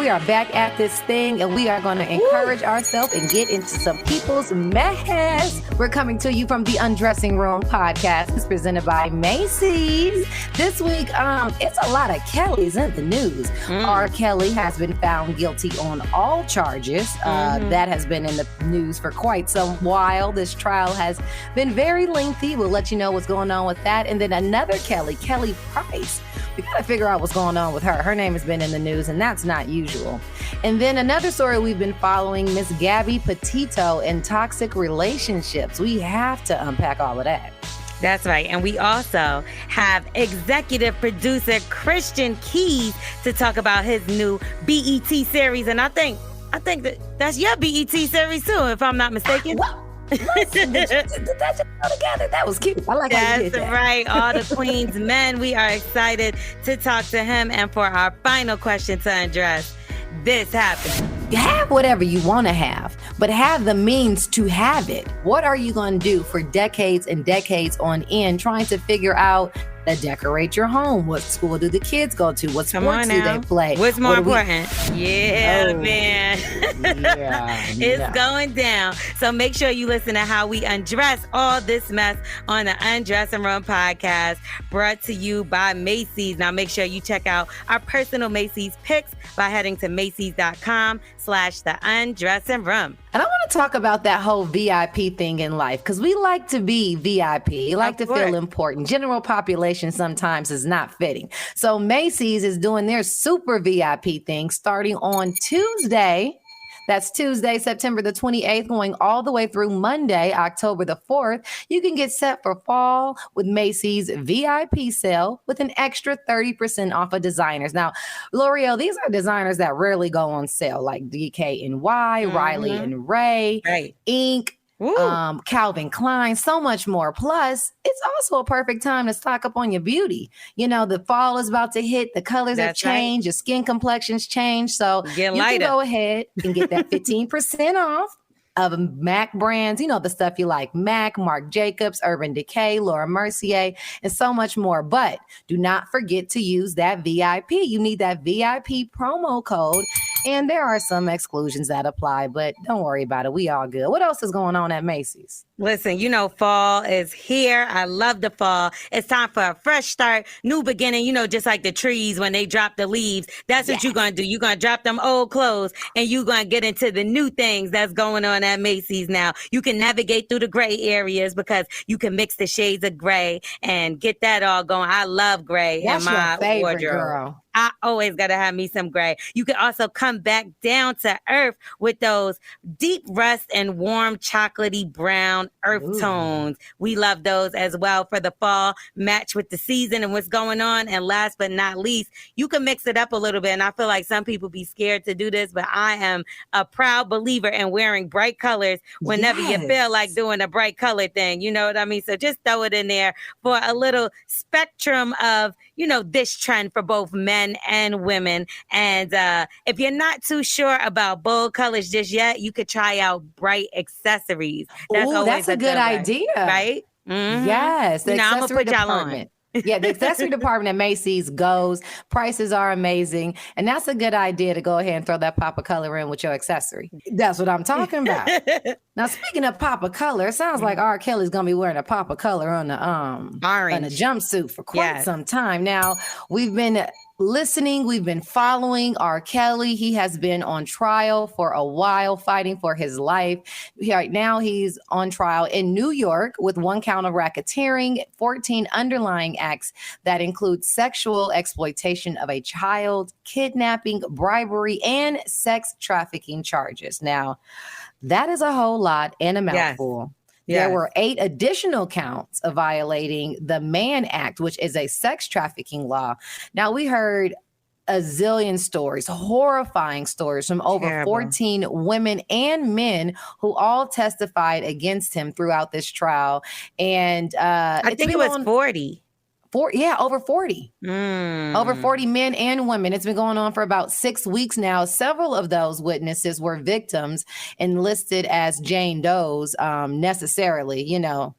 We are back at this thing, and we are going to encourage ourselves and get into some people's mess. We're coming to you from the Undressing Room podcast. It's presented by Macy's. This week, it's a lot of Kellys in the news. R. Kelly has been found guilty on all charges. That has been in the news for quite some while. This trial has been very lengthy. We'll let you know what's going on with that. And then another Kelly, Kelly Price. We got to figure out what's going on with her. Her name has been in the news, and that's not usual. And then another story we've been following, Miss Gabby Petito and toxic relationships. We have to unpack all of that. That's right. And we also have executive producer Christian Keys to talk about his new BET series. And I think that's your BET series too, if I'm not mistaken. Listen, did that just go together? That was cute. I like how you did that. That's right. All the Queen's men. We are excited to talk to him. And for our final question to undress, this happened. Have whatever you want to have, but have the means to have it. What are you going to do for decades and decades on end trying to figure out that decorate your home? What school do the kids go to? What sports do they play? What's more important? Man. It's going down. So make sure you listen to how we undress all this mess on the Undressing Room podcast, brought to you by Macy's. Now make sure you check out our personal Macy's picks by heading to Macy's.com/the Undressing Room. And I want to talk about that whole VIP thing in life, because we like to be VIP. We like to feel important. General population sometimes is not fitting. So Macy's is doing their super VIP thing starting on Tuesday. That's Tuesday, September the 28th, going all the way through Monday, October the 4th. You can get set for fall with Macy's VIP sale with an extra 30% off of designers. Now, L'Oreal, these are designers that rarely go on sale, like DKNY, Riley and Ray, Inc., Calvin Klein, so much more. Plus, it's also a perfect time to stock up on your beauty. You know, the fall is about to hit. The colors have changed. Your skin complexions change. So you can go ahead and get that 15% off of MAC brands, you know, the stuff you like, MAC, Marc Jacobs, Urban Decay, Laura Mercier, and so much more. But do not forget to use that VIP. You need that VIP promo code. And there are some exclusions that apply, but don't worry about it. We all good. What else is going on at Macy's? Listen, you know, fall is here. I love the fall. It's time for a fresh start, new beginning, you know, just like the trees when they drop the leaves. That's what you're going to do. You're going to drop them old clothes and you're going to get into the new things that's going on at Macy's now. You can navigate through the gray areas because you can mix the shades of gray and get that all going. I love gray in my wardrobe. Girl. I always got to have me some gray. You can also come back down to earth with those deep rust and warm chocolatey brown earth tones. We love those as well for the fall. Match with the season and what's going on. And last but not least, you can mix it up a little bit. And I feel like some people be scared to do this, but I am a proud believer in wearing bright colors whenever you feel like doing a bright color thing. You know what I mean? So just throw it in there for a little spectrum of, you know, this trend for both men and women. And if you're not too sure about bold colors just yet, you could try out bright accessories. That's a good idea. Right? Yes. The accessory department. Yeah, the accessory department at Macy's goes. Prices are amazing. And that's a good idea to go ahead and throw that pop of color in with your accessory. That's what I'm talking about. Now, speaking of pop of color, it sounds like R. Kelly's going to be wearing a pop of color on the orange on a jumpsuit for quite some time. Now, we've been listening. We've been following R. Kelly. He has been on trial for a while, fighting for his life. Right now, he's on trial in New York with 1 count of racketeering, 14 underlying acts that include sexual exploitation of a child, kidnapping, bribery, and sex trafficking charges. Now, that is a whole lot and a mouthful. There were 8 additional counts of violating the Mann Act, which is a sex trafficking law. Now, we heard a zillion stories, horrifying stories from over 14 women and men who all testified against him throughout this trial. And I think it was 40. Over 40. Over 40 men and women. It's been going on for about 6 weeks now. Several of those witnesses were victims and listed as Jane Does necessarily, you know.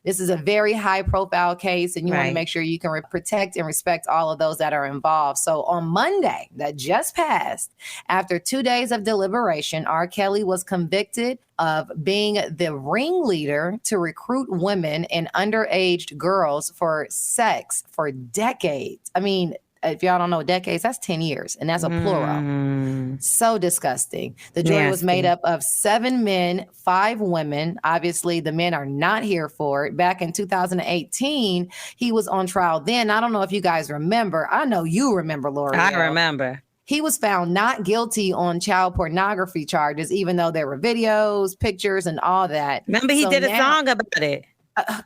This is a very high profile case, and you want to make sure you can protect and respect all of those that are involved. So on Monday that just passed, after 2 days of deliberation, R. Kelly was convicted of being the ringleader to recruit women and underage girls for sex for decades. I mean, if y'all don't know decades, that's 10 years, and that's a plural. So disgusting. The jury was made up of 7 men, 5 women. Obviously, the men are not here for it. Back in 2018, he was on trial then. I don't know if you guys remember. I know you remember, L'Oreal. I remember. He was found not guilty on child pornography charges, even though there were videos, pictures, and all that. Remember, he did a song about it.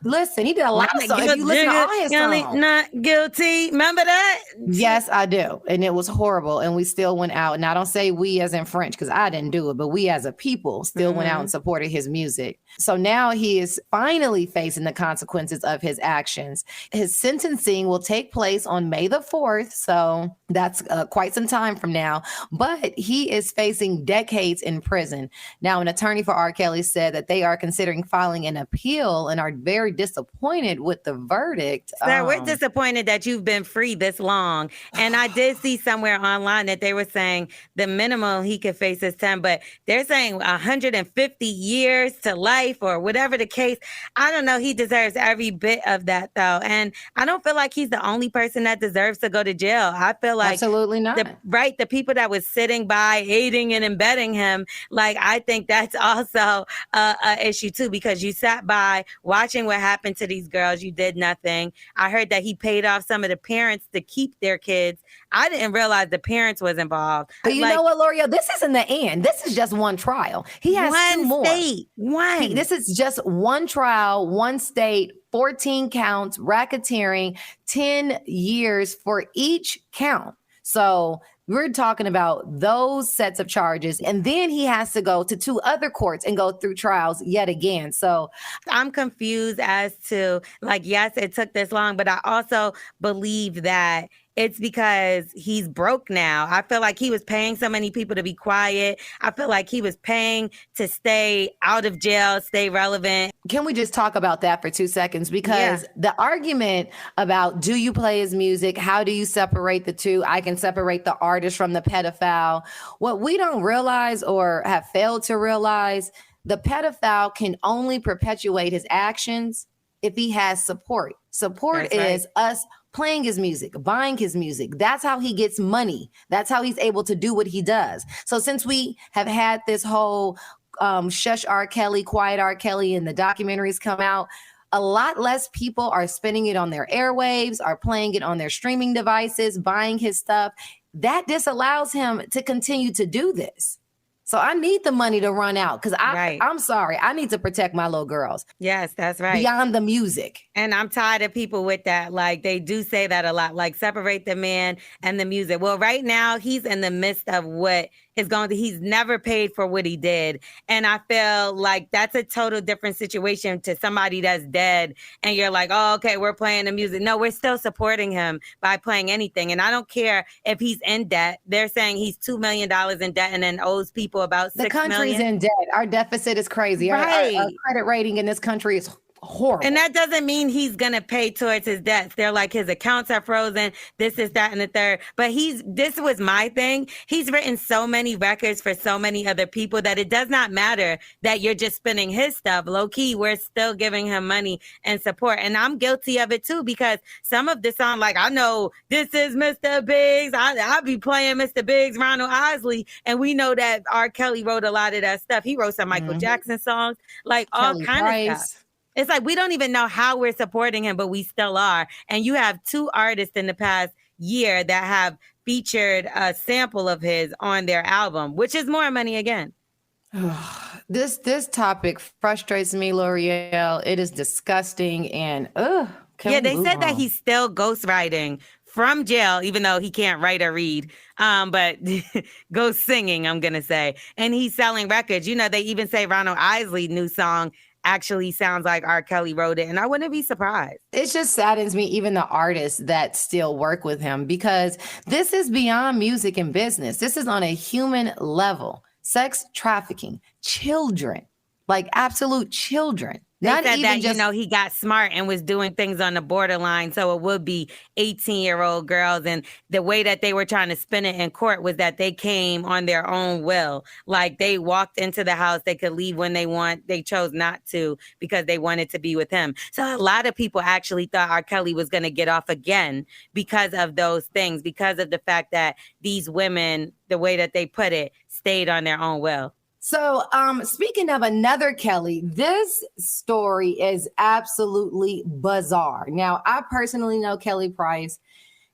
Listen, he did a lot of songs. If you listen to all his songs. Not guilty. Remember that? Yes, I do. And it was horrible. And we still went out. And I don't say we as in French because I didn't do it, but we as a people still went out and supported his music. So now he is finally facing the consequences of his actions. His sentencing will take place on May the 4th. So that's quite some time from now. But he is facing decades in prison. Now, an attorney for R. Kelly said that they are considering filing an appeal and are very disappointed with the verdict. Sir, we're disappointed that you've been free this long. And I did see somewhere online that they were saying the minimum he could face is 10, but they're saying 150 years to life or whatever the case. I don't know. He deserves every bit of that, though. And I don't feel like he's the only person that deserves to go to jail. I feel like absolutely not. The people that was sitting by, aiding and embedding him, like, I think that's also an issue, too, because you sat by watching what happened to these girls. You did nothing. I heard that he paid off some of the parents to keep their kids. I didn't realize the parents was involved. But you know what, L'Oreal? This isn't the end. This is just one trial. He has 2 more. This is just one trial, one state, 14 counts, racketeering, 10 years for each count. So we're talking about those sets of charges. And then he has to go to 2 other courts and go through trials yet again. So I'm confused as to, like, yes, it took this long, but I also believe that it's because he's broke now. I feel like he was paying so many people to be quiet. I feel like he was paying to stay out of jail, stay relevant. Can we just talk about that for 2 seconds? Because the argument about, do you play his music? How do you separate the two? I can separate the artist from the pedophile. What we don't realize or have failed to realize, the pedophile can only perpetuate his actions if he has support. Support is us playing his music, buying his music. That's how he gets money. That's how he's able to do what he does. So since we have had this whole shush R. Kelly, quiet R. Kelly, and the documentaries come out, a lot less people are spending it on their airwaves, are playing it on their streaming devices, buying his stuff. That disallows him to continue to do this. So I need the money to run out because I'm sorry. I need to protect my little girls. Yes, that's right. Beyond the music. And I'm tired of people with that. Like, they do say that a lot, like, separate the man and the music. Well, right now he's in the midst of what is going to, he's never paid for what he did. And I feel like that's a total different situation to somebody that's dead. And you're like, oh, okay, we're playing the music. No, we're still supporting him by playing anything. And I don't care if he's in debt. They're saying he's $2 million in debt and then owes people about $6 million. The country's in debt. Our deficit is crazy. Right. Our credit rating in this country is horrible. And that doesn't mean he's going to pay towards his debts. They're like, his accounts are frozen. This is that and the third. But this was my thing. He's written so many records for so many other people that it does not matter that you're just spinning his stuff. Low key, we're still giving him money and support. And I'm guilty of it too, because some of the song, like, I know this is Mr. Biggs. I'll be playing Mr. Biggs, Ronald Isley. And we know that R. Kelly wrote a lot of that stuff. He wrote some Michael Jackson songs, like all kind of stuff. It's like we don't even know how we're supporting him, but we still are. And you have 2 artists in the past year that have featured a sample of his on their album, which is more money again. This topic frustrates me, L'Oreal. It is disgusting. And they said that he's still ghostwriting from jail, even though he can't write or read, but ghost singing, I'm going to say. And he's selling records. You know, they even say Ronald Isley's new song actually sounds like R. Kelly wrote it, and I wouldn't be surprised. It just saddens me, even the artists that still work with him, because this is beyond music and business. This is on a human level. Sex trafficking, children, like absolute children. They Not said even that, just he got smart and was doing things on the borderline. So it would be 18-year-old girls. And the way that they were trying to spin it in court was that they came on their own will. Like they walked into the house, they could leave when they want. They chose not to because they wanted to be with him. So a lot of people actually thought R. Kelly was going to get off again because of those things, because of the fact that these women, the way that they put it, stayed on their own will. So, speaking of another Kelly, this story is absolutely bizarre. Now, I personally know Kelly Price,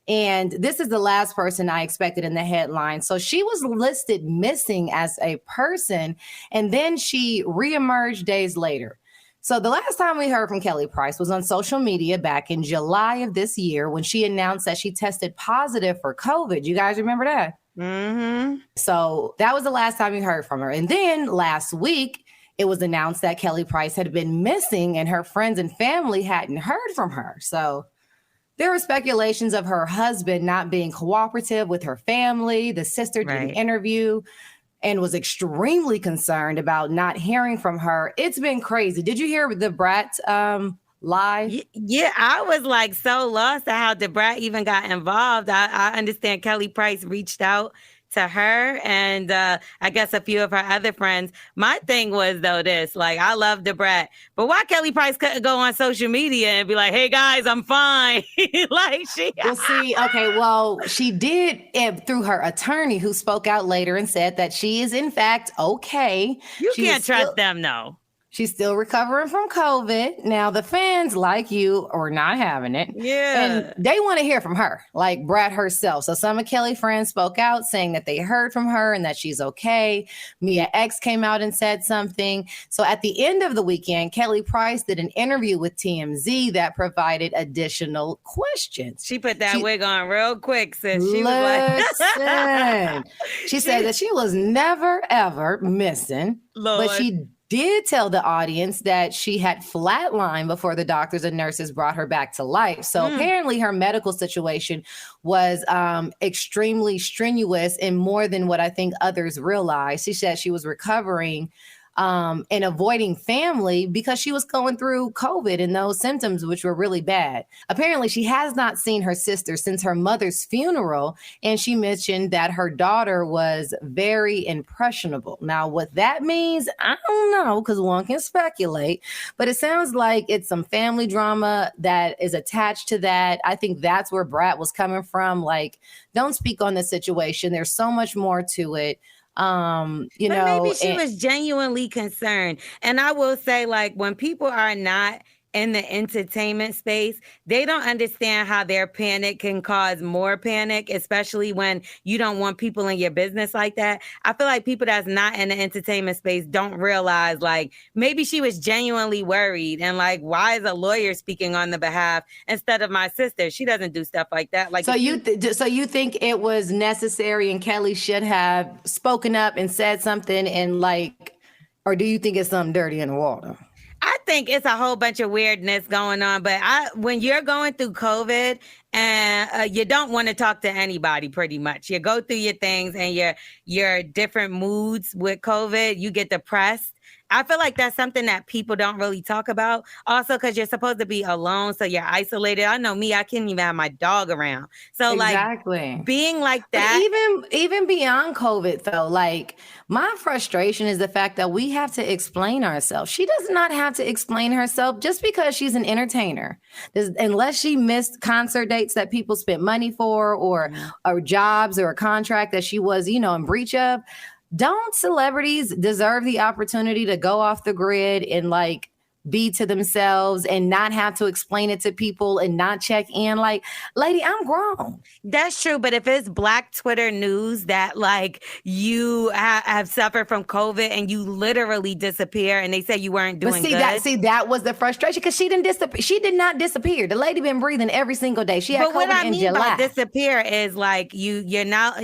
and this is the last person I expected in the headline. So she was listed missing as a person, and then she reemerged days later. So the last time we heard from Kelly Price was on social media back in July of this year when she announced that she tested positive for COVID. You guys remember that? Mm-hmm. So that was the last time we heard from her. And then last week, it was announced that Kelly Price had been missing and her friends and family hadn't heard from her. So there were speculations of her husband not being cooperative with her family. The sister did an interview and was extremely concerned about not hearing from her. It's been crazy. Did you hear the Brat lie? Yeah, I was like so lost at how DeBrat even got involved. I understand Kelly Price reached out to her and I guess a few of her other friends. My thing was though this, like I love DeBrat, but why Kelly Price couldn't go on social media and be like, hey guys, I'm fine. Like Well, see, okay, well, she did through her attorney who spoke out later and said that she is in fact okay. You can't trust them, no. She's still recovering from COVID. Now, the fans like you are not having it. Yeah. And they want to hear from her, like Brat herself. So some of Kelly's friends spoke out saying that they heard from her and that she's okay. Mia X came out and said something. So at the end of the weekend, Kelly Price did an interview with TMZ that provided additional questions. She put that wig on real quick, sis. She was like, she said that she was never, ever missing, Lord. But she did tell the audience that she had flatlined before the doctors and nurses brought her back to life. So apparently her medical situation was extremely strenuous and more than what I think others realized. She said she was recovering and avoiding family because she was going through COVID and those symptoms, which were really bad. Apparently, she has not seen her sister since her mother's funeral, and she mentioned that her daughter was very impressionable. Now, what that means, I don't know, because one can speculate, but it sounds like it's some family drama that is attached to that. I think that's where Brat was coming from. Like, don't speak on the situation. There's so much more to it. Maybe she was genuinely concerned. And I will say, like, when people are not in the entertainment space, they don't understand how their panic can cause more panic, especially when you don't want people in your business like that. I feel like people that's not in the entertainment space don't realize, like, maybe she was genuinely worried and like, why is a lawyer speaking on the behalf instead of my sister? She doesn't do stuff like that. Like, so you think it was necessary and Kelly should have spoken up and said something and like, or do you think it's something dirty in the water? I think it's a whole bunch of weirdness going on, but when you're going through COVID and you don't want to talk to anybody, pretty much, you go through your things and your different moods with COVID, you get depressed. I feel like that's something that people don't really talk about. Also, because you're supposed to be alone, so you're isolated. I know me, I can't even have my dog around. So exactly. Like being like that. But even beyond COVID, though, like my frustration is the fact that we have to explain ourselves. She does not have to explain herself just because she's an entertainer. Unless she missed concert dates that people spent money for or jobs or a contract that she was, in breach of. Don't celebrities deserve the opportunity to go off the grid and like be to themselves and not have to explain it to people and not check in? Like, lady, I'm grown. That's true. But if it's Black Twitter news that like you have suffered from COVID and you literally disappear and they say you weren't doing good. That was the frustration because she didn't disappear. She did not disappear. The lady been breathing every single day. She had COVID in July. By disappear is like you're now,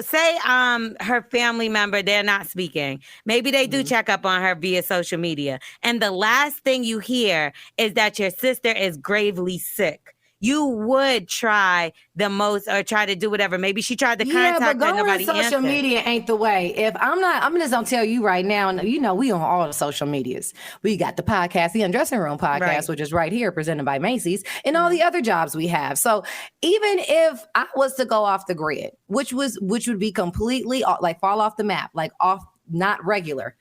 say her family member, they're not speaking. Maybe they do check up on her via social media. And the last thing you hear is that your sister is gravely sick. you would try the most or try to do whatever. Maybe she tried to contact but her, going nobody to social answered. media ain't the way. If I'm just gonna tell you right now, and you know, we on all the social medias. We got the podcast, the Undressing Room podcast, Right. which is right here, presented by Macy's, and all the other jobs we have. So even if I was to go off the grid, which would be completely like fall off the map, like off, not regular,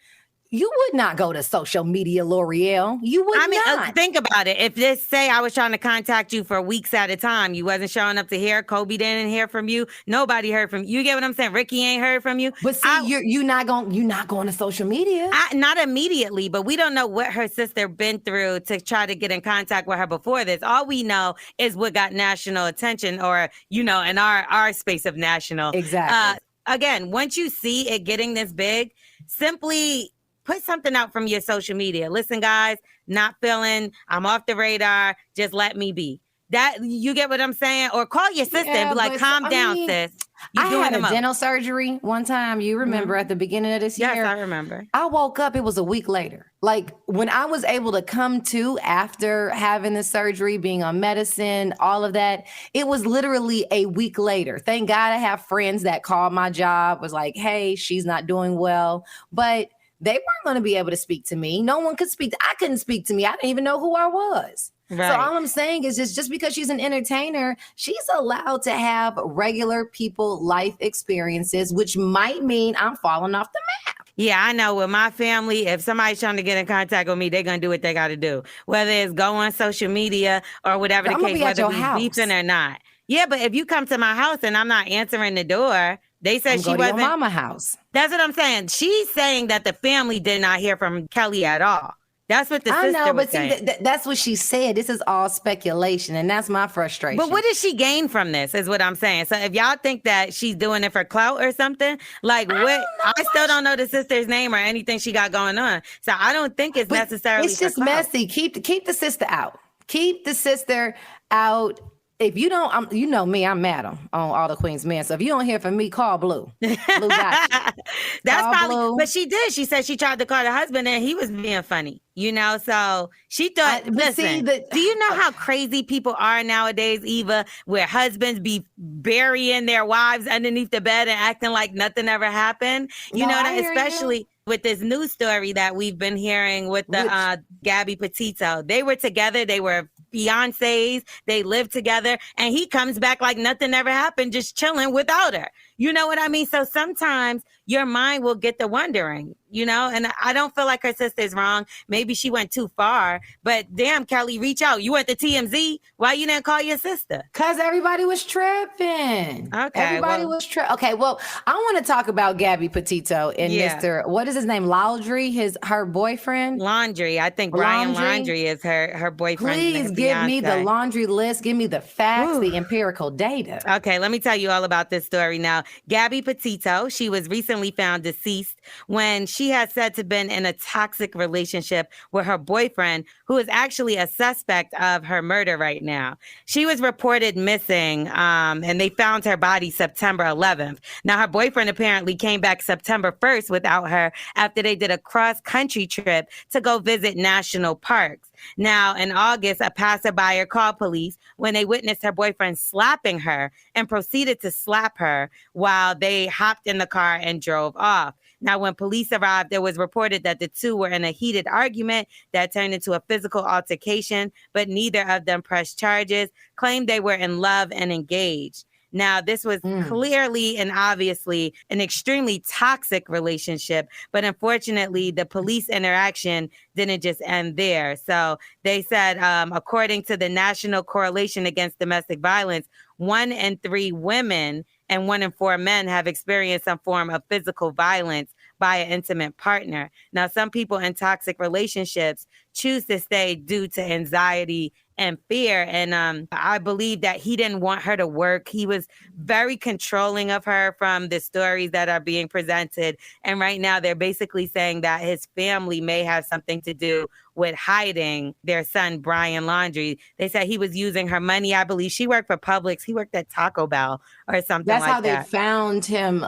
you would not go to social media, L'Oreal. You would not. Think about it. If this say I was trying to contact you for weeks at a time, you wasn't showing up to hear. Kobe didn't hear from you. Nobody heard from you. You get what I'm saying? Ricky ain't heard from you. But see, you're not going to social media. Not immediately, but we don't know what her sister been through to try to get in contact with her before this. All we know is what got national attention, or in our space of national. Exactly. Again, once you see it getting this big, simply put something out from your social media. Listen, guys, not feeling, I'm off the radar. Just let me be. That, you get what I'm saying? Or call your sister and be like, calm down, sis. I had a dental surgery one time. You remember at the beginning of this year? Yes, I remember. I woke up, it was a week later. Like when I was able to come to after having the surgery, being on medicine, all of that, it was literally a week later. Thank God I have friends that called my job, was like, hey, she's not doing well. But they weren't going to be able to speak to me. No one could speak. I couldn't speak to me. I didn't even know who I was. Right. So all I'm saying is just because she's an entertainer, she's allowed to have regular people life experiences, which might mean I'm falling off the map. Yeah, I know with my family, if somebody's trying to get in contact with me, they're going to do what they got to do. Whether it's go on social media or whatever the case, whether we beefing or not. Yeah, but if you come to my house and I'm not answering the door, they said she wasn't. Your mama house. That's what I'm saying. She's saying that the family did not hear from Kelly at all. That's what the sister was saying. I know, but see, that's what she said. This is all speculation, and that's my frustration. But what did she gain from this is what I'm saying. So if y'all think that she's doing it for clout or something, like what? I still don't know the sister's name or anything she got going on. So I don't think it's necessarily It's just messy. Keep the sister out. Keep the sister out. If you don't, you know me, I'm Madam on All the Queen's Men. So if you don't hear from me, call Blue. Blue got you. That's call probably, Blue. But she did. She said she tried to call her husband and he was being funny, so she thought, listen, do you know how crazy people are nowadays, Eva, where husbands be burying their wives underneath the bed and acting like nothing ever happened? Especially with this news story that we've been hearing with the Gabby Petito. They were together. They were fiancés, they lived together, and he comes back like nothing ever happened, just chilling without her. You know what I mean? So sometimes your mind will get to wondering, and I don't feel like her sister's wrong. Maybe she went too far, but damn, Kelly, reach out. You went to TMZ. Why you didn't call your sister? Because everybody was tripping. Okay. Everybody was tripping. Okay, well, I want to talk about Gabby Petito and Mr. What is his name? Laundry, her boyfriend? Laundry. I think Brian Laundry is her boyfriend. Please give me the laundry list. Give me the facts, the empirical data. Okay, let me tell you all about this story now. Gabby Petito, she was recently found deceased when she had said to have been in a toxic relationship with her boyfriend, who is actually a suspect of her murder right now. She was reported missing, and they found her body September 11th. Now, her boyfriend apparently came back September 1st without her after they did a cross-country trip to go visit national parks. Now, in August, a passerby called police when they witnessed her boyfriend slapping her and proceeded to slap her while they hopped in the car and drove off. Now, when police arrived, it was reported that the two were in a heated argument that turned into a physical altercation, but neither of them pressed charges, claimed they were in love and engaged. Now, this was clearly and obviously an extremely toxic relationship, but unfortunately, the police interaction didn't just end there. So they said, according to the National Coalition Against Domestic Violence, 1 in 3 women and 1 in 4 men have experienced some form of physical violence by an intimate partner. Now, some people in toxic relationships choose to stay due to anxiety and fear. And I believe that he didn't want her to work. He was very controlling of her from the stories that are being presented. And right now they're basically saying that his family may have something to do with hiding their son Brian laundry. They said he was using her money. I believe she worked for Publix. He worked at Taco Bell or something That's like how they that. found him.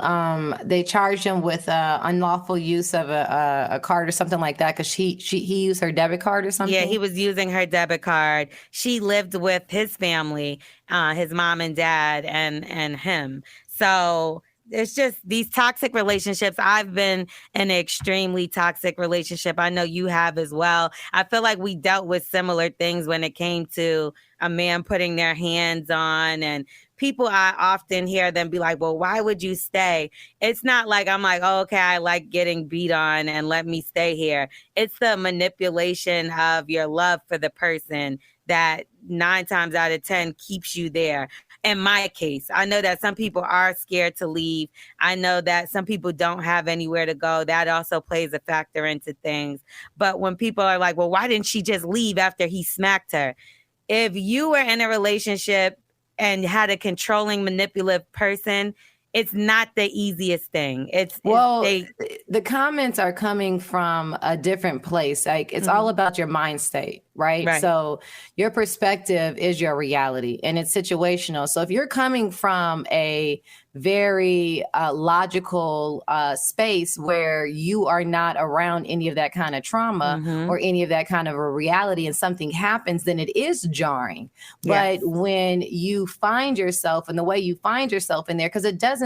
They charged him with unlawful use of a card or something like that because he used her debit card or something. Yeah, he was using her debit card. She lived with his family, his mom and dad, and him. So it's just these toxic relationships. I've been in an extremely toxic relationship. I know you have as well. I feel like we dealt with similar things when it came to a man putting their hands on, and people, I often hear them be like, well, why would you stay? It's not like I'm like, oh, okay, I like getting beat on and let me stay here. It's the manipulation of your love for the person that 9 times out of 10 keeps you there. In my case, I know that some people are scared to leave. I know that some people don't have anywhere to go. That also plays a factor into things. But when people are like, well, why didn't she just leave after he smacked her? If you were in a relationship and had a controlling, manipulative person, it's not the easiest thing. The comments are coming from a different place. Like it's all about your mind state, right? So your perspective is your reality and it's situational. So if you're coming from a very logical space where you are not around any of that kind of trauma or any of that kind of a reality and something happens, then it is jarring. But when you find yourself and the way you find yourself in there, because it doesn't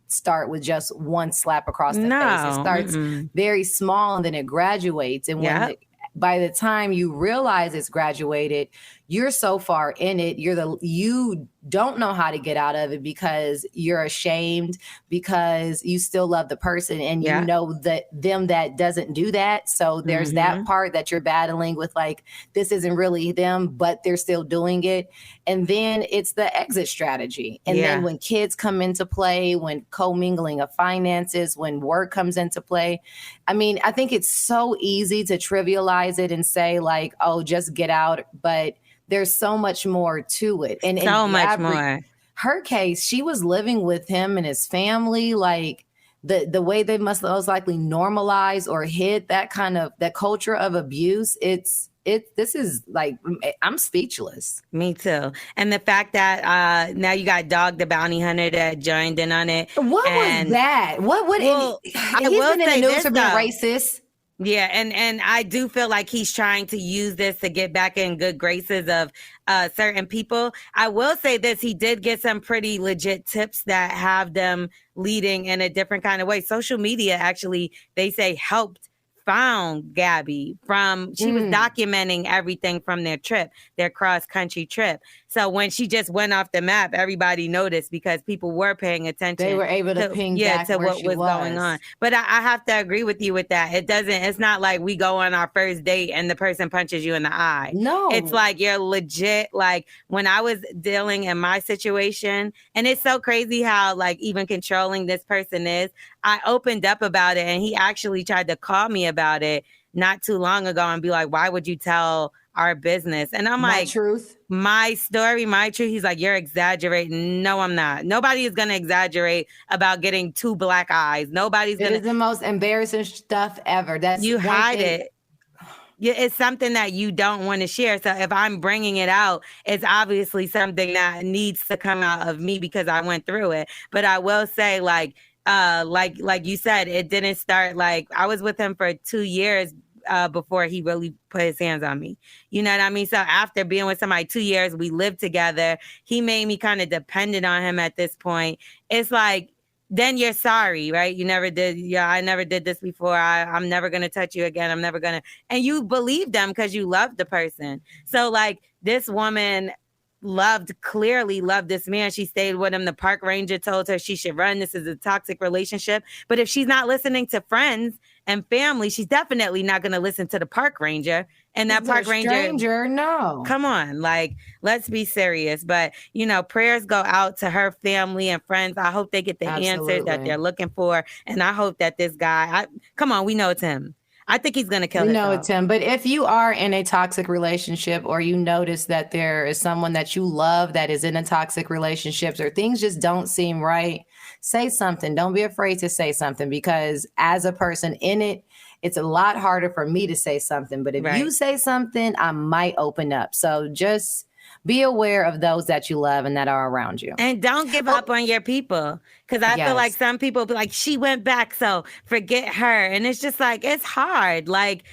start with just one slap across the face. It starts very small and then it graduates. And by the time you realize it's graduated, you're so far in it, you don't know how to get out of it because you're ashamed, because you still love the person and you know that that doesn't do that. So there's that part that you're battling with, like, this isn't really them, but they're still doing it. And then it's the exit strategy. And then when kids come into play, when commingling of finances, when work comes into play, I mean, I think it's so easy to trivialize it and say like, oh, just get out. But there's so much more to it. And so much more. Her case, she was living with him and his family. Like the way they must most likely normalize or hid that kind of that culture of abuse. This is like, I'm speechless. Me too. And the fact that now you got Dog the Bounty Hunter that joined in on it. What was that? He's been in the news for being racist. Yeah, and I do feel like he's trying to use this to get back in good graces of certain people. I will say this, he did get some pretty legit tips that have them leading in a different kind of way. Social media actually, they say, helped found Gabby she was documenting everything from their trip, their cross-country trip. So when she just went off the map, everybody noticed because people were paying attention. They were able to ping back to what was going on. But I have to agree with you with that. It's not like we go on our first date and the person punches you in the eye. No. It's like you're legit, like when I was dealing in my situation, and it's so crazy how like even controlling this person is, I opened up about it and he actually tried to call me about it not too long ago and be like, why would you tell our business? And I'm like, truth, my story, my truth. He's like, you're exaggerating. No, I'm not. Nobody is going to exaggerate about getting 2 black eyes. Nobody's going to. It is the most embarrassing stuff ever. That's you hide it. It's something that you don't want to share. So if I'm bringing it out, it's obviously something that needs to come out of me because I went through it. But I will say, like you said, it didn't start like I was with him for 2 years before he really put his hands on me. You know what I mean? So after being with somebody 2 years, we lived together. He made me kind of dependent on him at this point. It's like, then you're sorry, right? You never did. Yeah, I never did this before. I'm never going to touch you again. I'm never going to. And you believe them because you love the person. So like this woman clearly loved this man. She stayed with him. The park ranger told her she should run. This is a toxic relationship. But if she's not listening to friends and family, she's definitely not going to listen to the park ranger. And that park ranger, no. Come on, like, let's be serious. But, prayers go out to her family and friends. I hope they get the answers that they're looking for. And I hope that this guy, come on, we know it's him. I think he's going to kill himself. We know it's him. But if you are in a toxic relationship or you notice that there is someone that you love that is in a toxic relationship or things just don't seem right, say something. Don't be afraid to say something because as a person in it it's a lot harder for me to say something. But if you say something, I might open up. So just be aware of those that you love and that are around you. And don't give up on your people. Because I feel like some people be like, she went back, so forget her. And it's just like, it's hard. Like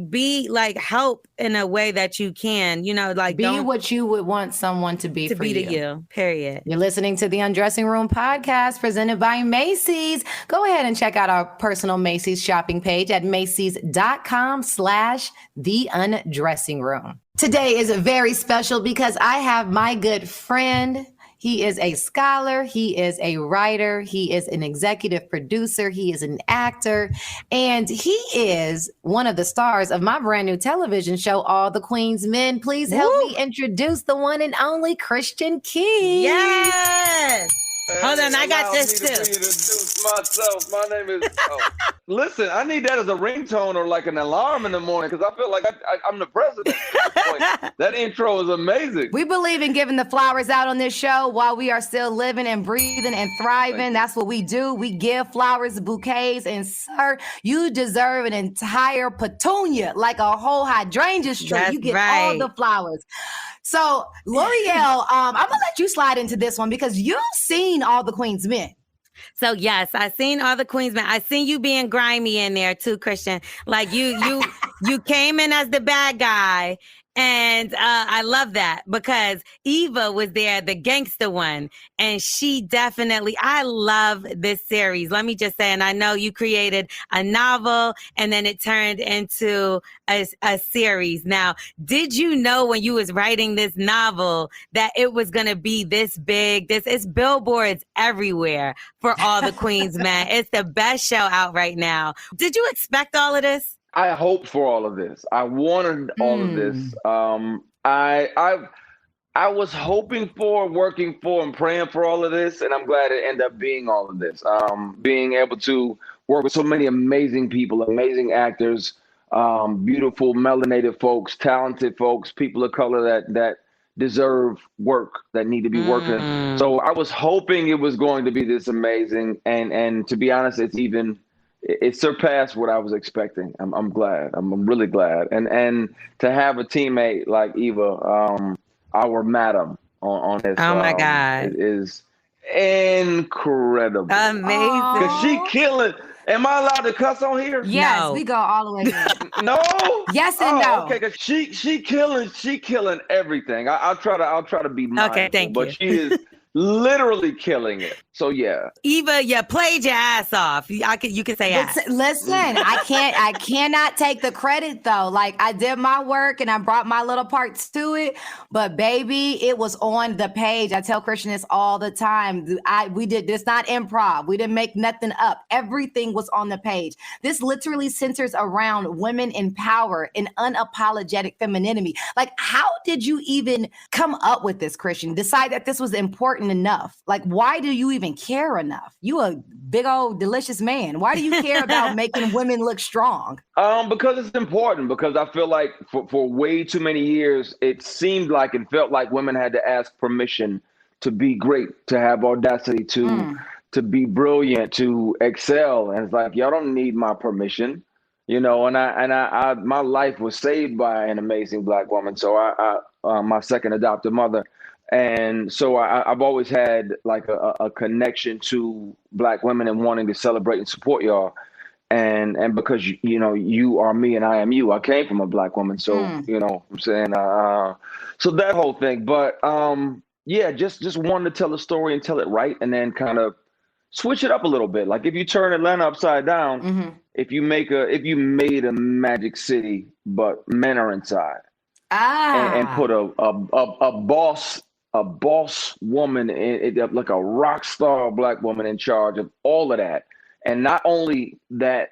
be like help in a way that you can, like be what you would want someone to be for you. Period. You're listening to the Undressing Room podcast presented by Macy's. Go ahead and check out our personal Macy's shopping page at Macy's.com/The Undressing Room. Today is very special because I have my good friend. He is a scholar. He is a writer. He is an executive producer. He is an actor. And he is one of the stars of my brand new television show, All the Queen's Men. Please help me introduce the one and only Christian Key. Yes. Hold on, I got this too. Introduce myself. My name is. Listen, I need that as a ringtone or like an alarm in the morning because I feel like I'm the president. That intro is amazing. We believe in giving the flowers out on this show while we are still living and breathing and thriving. That's what we do. We give flowers, bouquets, and sir, you deserve an entire petunia, like a whole hydrangea tree. You get all the flowers. So, L'Oreal, I'm going to let you slide into this one because you've seen All the Queen's Men. So, yes, I seen All the Queen's Men. I seen you being grimy in there too, Christian. Like you came in as the bad guy. And I love that because Eva was there, the gangster one. And she definitely, I love this series. Let me just say, and I know you created a novel and then it turned into a series. Now, did you know when you was writing this novel that it was going to be this big? It's billboards everywhere for All the Queen's Men. It's the best show out right now. Did you expect all of this? I hoped for all of this. I wanted all of this. I was hoping for, working for, and praying for all of this, and I'm glad it ended up being all of this. Being able to work with so many amazing people, amazing actors, beautiful melanated folks, talented folks, people of color that deserve work, that need to be working. So I was hoping it was going to be this amazing, and to be honest, it surpassed what I was expecting. I'm glad. I'm really glad. And to have a teammate like Eva, our madam on this. Oh my God. It is incredible. Amazing. Cause she killing. Am I allowed to cuss on here? Yes, no. We go all the way here. No? Yes and no. Okay, cause she killing everything. I'll try to be mindful. Okay, thank you. But she is literally killing it. So yeah. Eva, you played your ass off. You can say ass. Listen, I cannot take the credit though. Like I did my work and I brought my little parts to it, but baby, it was on the page. I tell Christian this all the time. We did this, not improv. We didn't make nothing up. Everything was on the page. This literally centers around women in power and unapologetic femininity. Like, how did you even come up with this, Christian? Decide that this was important enough? Like, why do you even care enough? You a big old delicious man. Why do you care about making women look strong? Because it's important. Because I feel like for way too many years, it seemed like and felt like women had to ask permission to be great, to have audacity, to be brilliant, to excel. And it's like, y'all don't need my permission, you know. And I my life was saved by an amazing Black woman. So I my second adopted mother. And so I've always had like a connection to Black women and wanting to celebrate and support y'all. And because, you know, you are me and I am you. I came from a Black woman. So, you know what I'm saying? So that whole thing. But yeah, just wanted to tell a story and tell it right. And then kind of switch it up a little bit. Like if you turn Atlanta upside down, if you made a magic city, but men are inside. And put a boss woman, like a rock star Black woman in charge of all of that. And not only that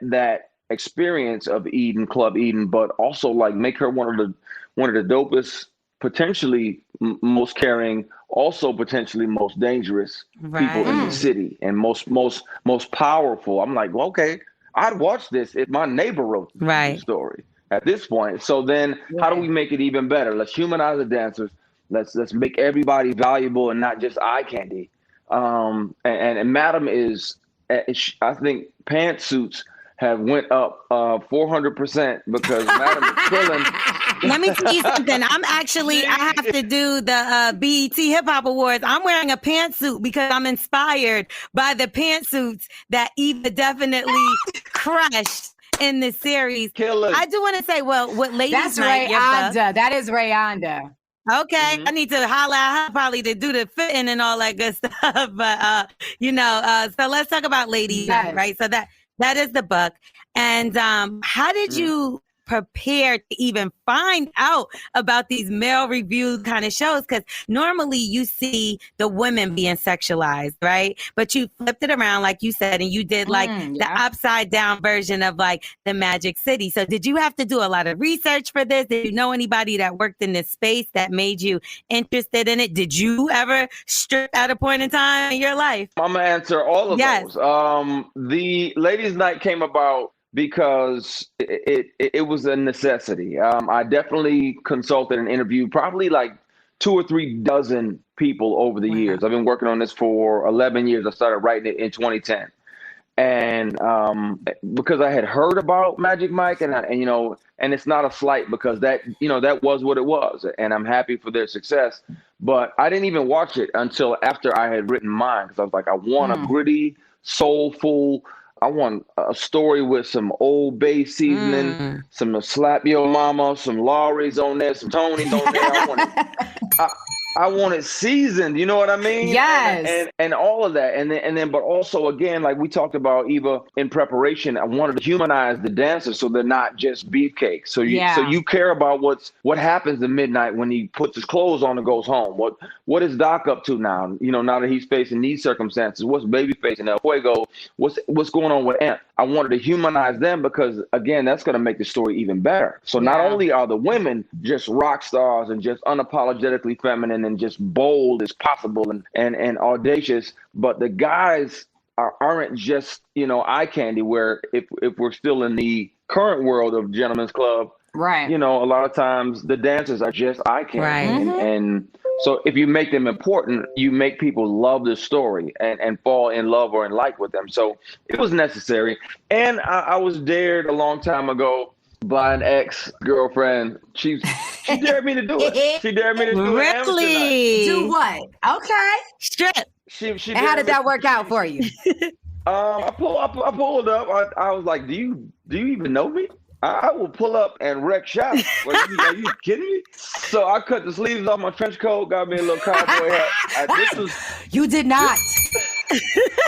experience of Eden, Club Eden, but also like make her one of the dopest, potentially most caring, also potentially most dangerous people in the city and most powerful. I'm like, well, okay, I'd watch this if my neighbor wrote the story at this point. So then how do we make it even better? Let's humanize the dancers. Let's make everybody valuable and not just eye candy. And Madam is, I think, pantsuits have went up 400% because Madam is killing. Let me tell you something. I have to do the BET Hip Hop Awards. I'm wearing a pantsuit because I'm inspired by the pantsuits that Eva definitely crushed in the series. Killers. I do want to say, well, what ladies That's night? Rayonda. That is Rayonda. Okay, I need to holler at her probably to do the fitting and all that good stuff. But so let's talk about ladies night, right? So that is the book. And how did you prepare to even find out about these male reviewed kind of shows? Because normally you see the women being sexualized, right? But you flipped it around, like you said, and you did like the upside down version of like the Magic City. So did you have to do a lot of research for this? Did you know anybody that worked in this space that made you interested in it? Did you ever strip at a point in time in your life? I'm gonna answer all of those. The ladies' night came about because it was a necessity. I definitely consulted and interviewed probably like 2 or 3 dozen people over the years. I've been working on this for 11 years. I started writing it in 2010. And because I had heard about Magic Mike and it's not a slight because that was what it was. And I'm happy for their success. But I didn't even watch it until after I had written mine because I was like, I want a gritty, soulful, I want a story with some Old Bay seasoning, some Slap Your Mama, some Laurie's on there, some Tony's on there. I want it seasoned. You know what I mean? Yes. And all of that. And then, but also again, like we talked about, Eva, in preparation, I wanted to humanize the dancers so they're not just beefcakes. So you care about what happens at midnight when he puts his clothes on and goes home. What is Doc up to now? Now that he's facing these circumstances, what's Baby facing El Fuego? What's going on with Amp? I wanted to humanize them because again, that's going to make the story even better. So not only are the women just rock stars and just unapologetically feminine and just bold as possible and audacious, but the guys aren't just eye candy. Where if we're still in the current world of Gentlemen's Club, right? A lot of times the dancers are just eye candy, right? And so if you make them important, you make people love the story and fall in love or in like with them. So it was necessary. And I was dared a long time ago by an ex-girlfriend. She dared me to do it. She dared me to do it. Really? Do what? Okay. Strip. She and how did that work out for you? I pulled up. I was like, do you even know me? I will pull up and wreck shop. Are you kidding me? So I cut the sleeves off my trench coat, got me a little cowboy hat. You did not.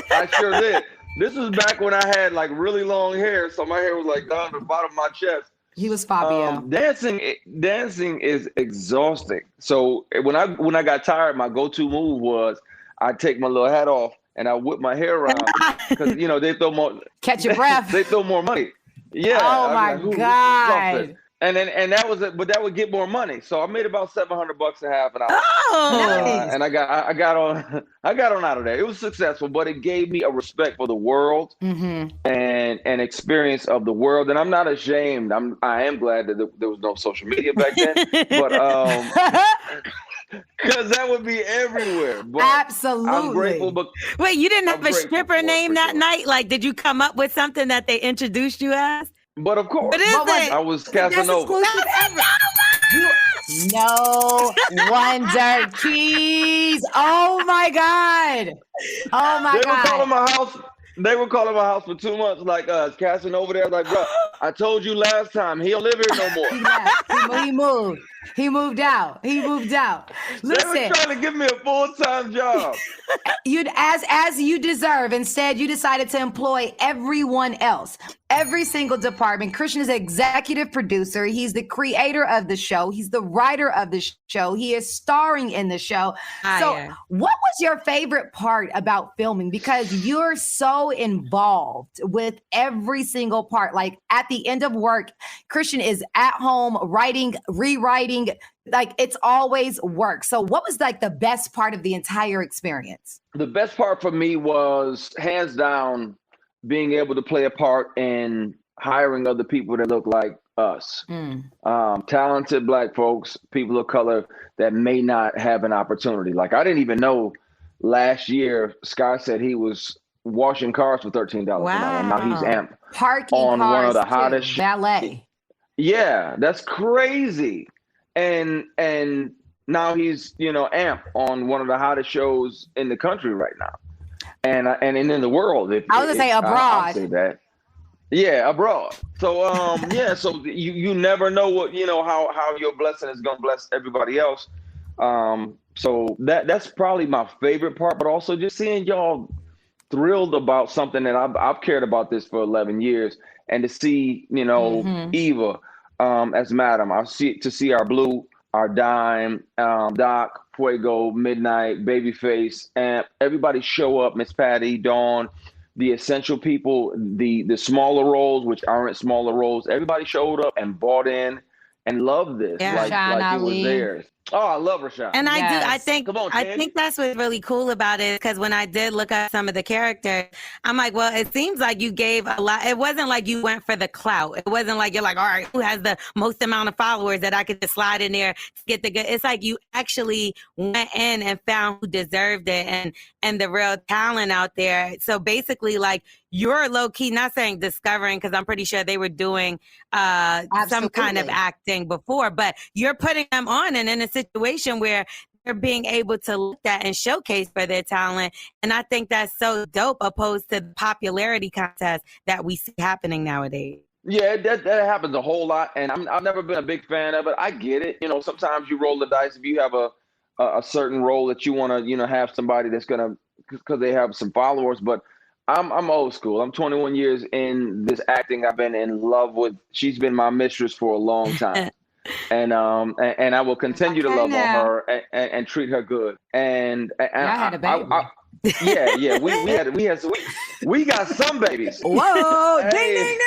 I sure did. This was back when I had like really long hair, so my hair was like down to the bottom of my chest. He was Fabio. Dancing is exhausting. So when I got tired, my go-to move was I'd take my little hat off and I whip my hair around because they throw more. Catch your breath. They throw more money. Yeah. Oh my God. And that was it, but that would get more money. So I made about $700 a half an hour. Oh, nice. And I got on out of there. It was successful, but it gave me a respect for the world and an experience of the world. And I'm not ashamed. I am glad that there was no social media back then, but because that would be everywhere. But absolutely. I'm grateful. But wait, you didn't have a stripper name that night? Like, did you come up with something that they introduced you as? But of course, what is it? I was Casanova. No Wonder Keys. Oh my God. Oh my God. They were calling my house for 2 months, like Casanova there. Like, bro, I told you last time, he don't live here no more. He moved. He moved out. Listen, they were trying to give me a full-time job. As you deserve. Instead, you decided to employ everyone else. Every single department. Christian is executive producer. He's the creator of the show. He's the writer of the show. He is starring in the show. So what was your favorite part about filming? Because you're so involved with every single part. Like at the end of work, Christian is at home writing, rewriting, like it's always work. So what was like the best part of the entire experience? The best part for me was hands down being able to play a part in hiring other people that look like us. Talented Black folks, people of color that may not have an opportunity. Like I didn't even know last year, Sky said he was washing cars for $13 an hour. And now he's amped Parking on cars one of the too. hottest Valet. Yeah, that's crazy. And now he's, amped on one of the hottest shows in the country right now. And in the world. I was gonna say abroad. I'll say that. Yeah, abroad. So so you never know what, how your blessing is gonna bless everybody else. So that's probably my favorite part, but also just seeing y'all thrilled about something that I've cared about this for 11 years, and to see, Eva as Madam. To see our Blue, our Dime, Doc, Fuego, Midnight, Babyface, and everybody show up, Miss Patty, Dawn, the essential people, the smaller roles, which aren't smaller roles. Everybody showed up and bought in and loved this like it was theirs. Oh, I love Rashawn. And I think that's what's really cool about it, because when I did look at some of the characters, I'm like, well, it seems like you gave a lot. It wasn't like you went for the clout. It wasn't like you're like, all right, who has the most amount of followers that I could just slide in there to get the good. It's like you actually went in and found who deserved it and the real talent out there. So basically, like, you're low key, not saying discovering, because I'm pretty sure they were doing some kind of acting before, but you're putting them on and in a situation where they're being able to look at and showcase for their talent. And I think that's so dope, opposed to the popularity contest that we see happening nowadays. Yeah, that happens a whole lot, and I've never been a big fan of it. I get it. Sometimes you roll the dice if you have a certain role that you want to, have somebody that's gonna, because they have some followers, but I'm old school. I'm 21 years in this acting. I've been in love with. She's been my mistress for a long time, and I will continue to love on her and treat her good. And I had a baby. We got some babies. Whoa, ding ding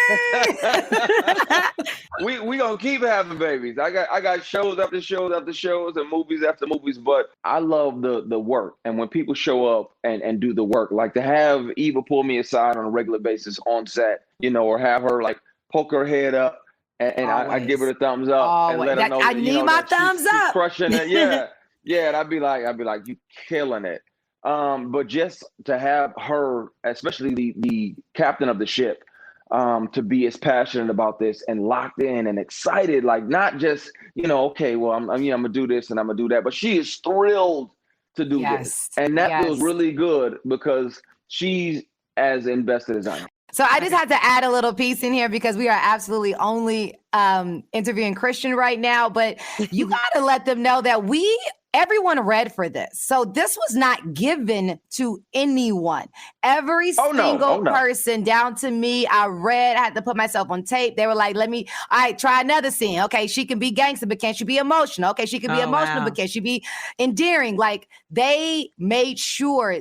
ding. we gonna keep having babies. I got shows after shows after shows and movies after movies, but I love the work. And when people show up and do the work, like to have Eva pull me aside on a regular basis on set, or have her like poke her head up and I give her the thumbs up and let her know I need my thumbs up. She's crushing it. Yeah, and I'd be like, you killing it. But just to have her, especially the captain of the ship, to be as passionate about this and locked in and excited, like not just, okay, well, I'm gonna do this and I'm gonna do that, but she is thrilled to do this. And that feels really good because she's as invested as I am. So I just had to add a little piece in here because we are absolutely only interviewing Christian right now, but you got to let them know that everyone read for this. So this was not given to anyone. Every single person down to me, I had to put myself on tape. They were like, all right, try another scene. Okay, she can be gangster, but can she be emotional? Okay, she can be emotional, but can she be endearing? Like, they made sure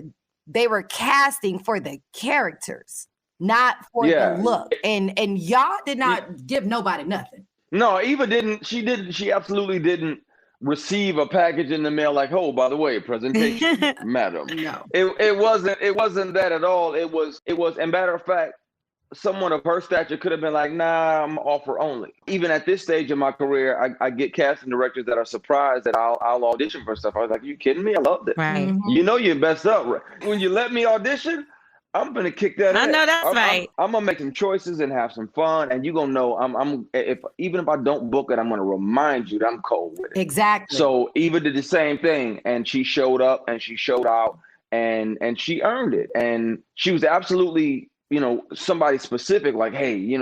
they were casting for the characters, not for the look. And y'all did not give nobody nothing. No, Eva didn't. She absolutely didn't receive a package in the mail like, oh, by the way, presentation, madam. No, it wasn't that at all. It was, and matter of fact, someone of her stature could have been like, nah, I'm offer only. Even at this stage of my career, I get casting directors that are surprised that I'll audition for stuff. I was like, you kidding me? I loved it. Right. Mm-hmm. You're best up. When you let me audition, I'm gonna kick that. I know that's right. I'm gonna make some choices and have some fun, and you're gonna know even if I don't book it, I'm gonna remind you that I'm cold with it. Exactly. So Eva did the same thing, and she showed up and she showed out, and she earned it, and she was absolutely, somebody specific, like, hey,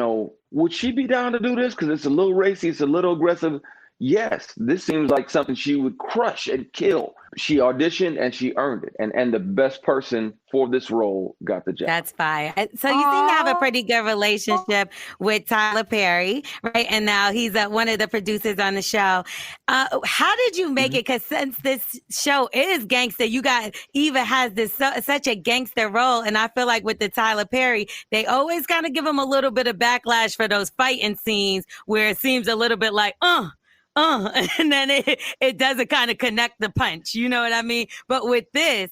would she be down to do this? Because it's a little racy, it's a little aggressive. Yes, this seems like something she would crush and kill. She auditioned and she earned it. And the best person for this role got the job. That's fire. So you seem to have a pretty good relationship with Tyler Perry, right? And now he's one of the producers on the show. How did you make it? Because since this show is gangster, Eva has such a gangster role. And I feel like with the Tyler Perry, they always kind of give him a little bit of backlash for those fighting scenes where it seems a little bit like, and then it doesn't kind of connect the punch. You know what I mean? But with this,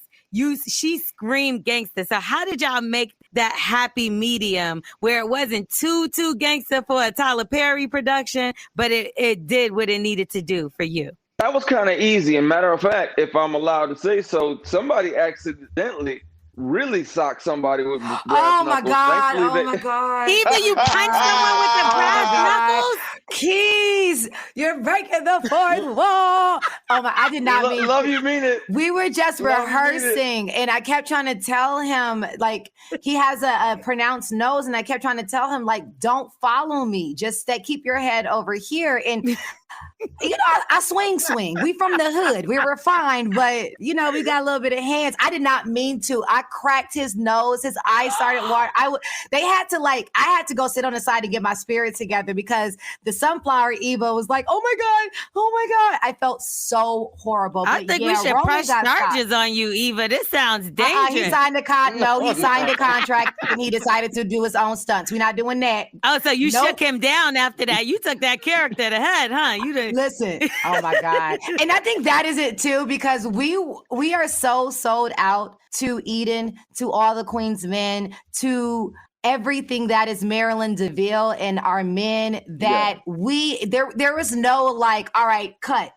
she screamed gangster. So how did y'all make that happy medium where it wasn't too gangster for a Tyler Perry production, but it did what it needed to do for you? That was kind of easy. And matter of fact, if I'm allowed to say so, somebody accidentally really sock somebody with brass Oh my knuckles. God. Thankfully, Oh my God. Eva, you punched someone with the Oh my brass God. knuckles? Keys, you're breaking the fourth wall. Oh my, I did not mean. love you mean it. We were just Love you mean it. rehearsing, and I kept trying to tell him, like, he has a pronounced nose, and I kept trying to tell him, like, don't follow me. Just keep your head over here. And you know, I swing. We from the hood. We were fine, but you know, we got a little bit of hands. I did not mean to. I cracked his nose. His eyes started watering. I had to go sit on the side to get my spirit together because the sunflower Eva was like, oh my God. I felt so horrible. I think we should press charges on you, Eva. This sounds dangerous. He signed a he signed a contract and he decided to do his own stunts. We're not doing that. Oh, so you shook him down after that. You took that character to head, huh? You did. Listen, oh my God. And I think that is it too, because we are so sold out to Eden, to all the Queen's men, to everything that is Marilyn DeVille and our men, that there was no like, all right, cut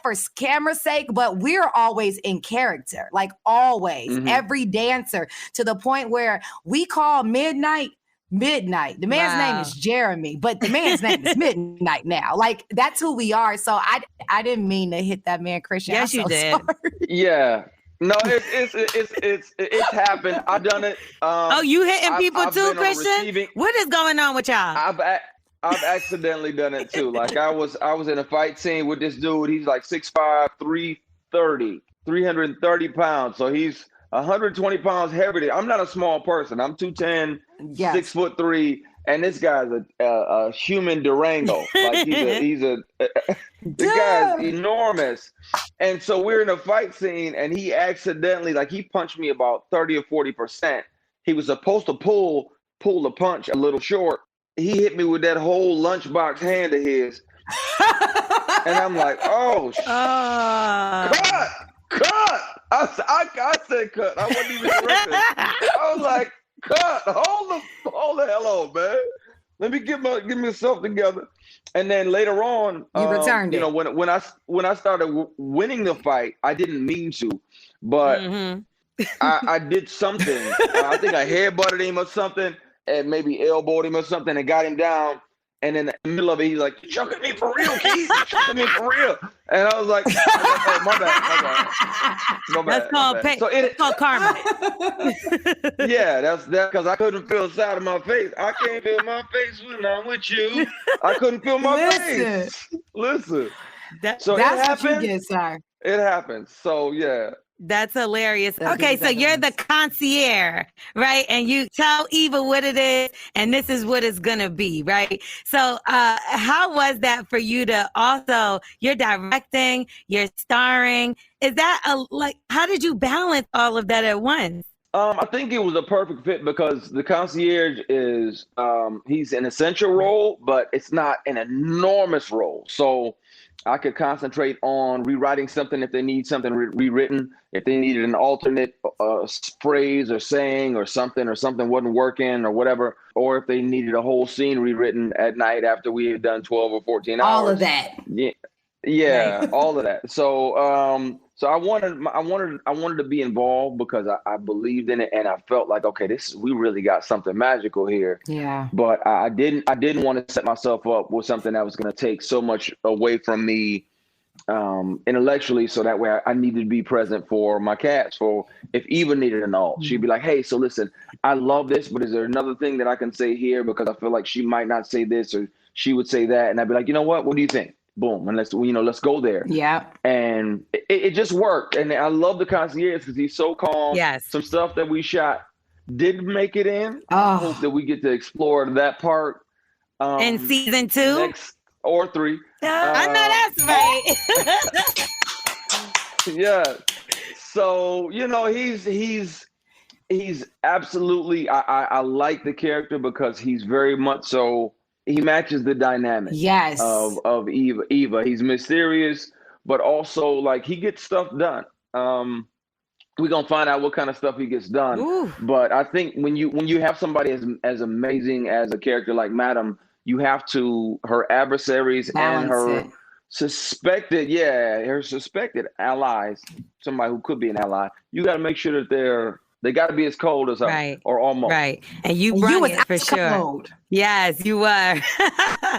for camera's sake, but we're always in character, like always, every dancer, to the point where we call midnight. The man's name is Jeremy, but the man's name is Midnight now. Like, that's who we are. So I didn't mean to hit that man, Christian. Yes, you did. Sorry. Yeah. No, it's happened. I've done it. You hitting people too, Christian? What is going on with y'all? I've accidentally done it too. Like I was in a fight scene with this dude. He's like 6'5", 330 pounds. So he's 120 pounds heavier. I'm not a small person. I'm 210, 6'3", and this guy's a human Durango. Like the guy's enormous. And so we're in a fight scene, and he accidentally, like, he punched me about 30 or 40%. He was supposed to pull the punch a little short. He hit me with that whole lunchbox hand of his. And I'm like, oh, cut! I said cut. I wasn't even directing. I was like, cut! Hold the hell on, man. Let me get myself together. And then later on, you returned it. You know, when I started winning the fight, I didn't mean to, but I did something. I think I headbutted him or something, and maybe elbowed him or something, and got him down. And in the middle of it, he's like, "You chucking me for real, Keith? You chucking me for real?" And I was like, "Oh, my bad. That's called karma." Yeah, that's because I couldn't feel the side of my face. I can't feel my face when I'm with you. I couldn't feel my face. Listen. That's what you get, sir. It happens. So yeah. That's hilarious. Okay, so you're the concierge, right? And you tell Eva what it is, and this is what it's gonna be, right? So how was that for you to also, you're directing, you're starring. Is that how did you balance all of that at once? I think it was a perfect fit because the concierge is, he's an essential role, but it's not an enormous role. So I could concentrate on rewriting something if they need something rewritten, if they needed an alternate phrase or saying or something wasn't working or whatever, or if they needed a whole scene rewritten at night after we had done 12 or 14 hours. All of that. Yeah, all of that. So so I wanted to be involved because I believed in it, and I felt like, okay, we really got something magical here. Yeah. But I didn't want to set myself up with something that was going to take so much away from me intellectually. So that way I needed to be present for my cats. For if Eva needed an alt, she'd be like, "Hey, so listen, I love this, but is there another thing that I can say here? Because I feel like she might not say this or she would say that." And I'd be like, "You know what? What do you think?" Boom. And let's go there. Yeah. And it just worked. And I love the concierge because he's so calm. Yes. Some stuff that we shot didn't make it in. I hope that we get to explore that part. In season 2? Next or 3. I know that's right. Yeah. So, he's absolutely, I like the character because he's very much so, he matches the dynamic of Eva. He's mysterious, but also like he gets stuff done. We're gonna find out what kind of stuff he gets done. Ooh. But I think when you have somebody as amazing as a character like Madam, you have to, her adversaries balance and her suspected allies, somebody who could be an ally, you got to make sure that they're They got to be as cold as her, Right. or almost. Right. And you You brought was it for ice sure. cold. Yes, you were.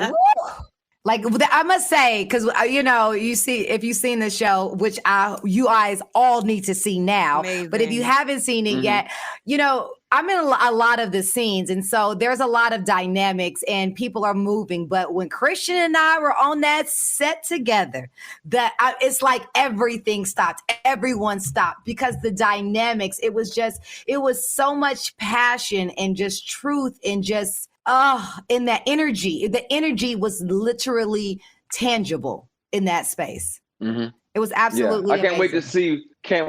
Woo. Like I must say, because you see, if you've seen the show, which you guys all need to see now, Amazing. but if you haven't seen it yet, I'm in a lot of the scenes, and so there's a lot of dynamics, and people are moving. But when Christian and I were on that set together, it's like everything stopped, everyone stopped, because the dynamics. It was so much passion and just truth and just. In that energy. The energy was literally tangible in that space. Mm-hmm. It was absolutely I can't amazing.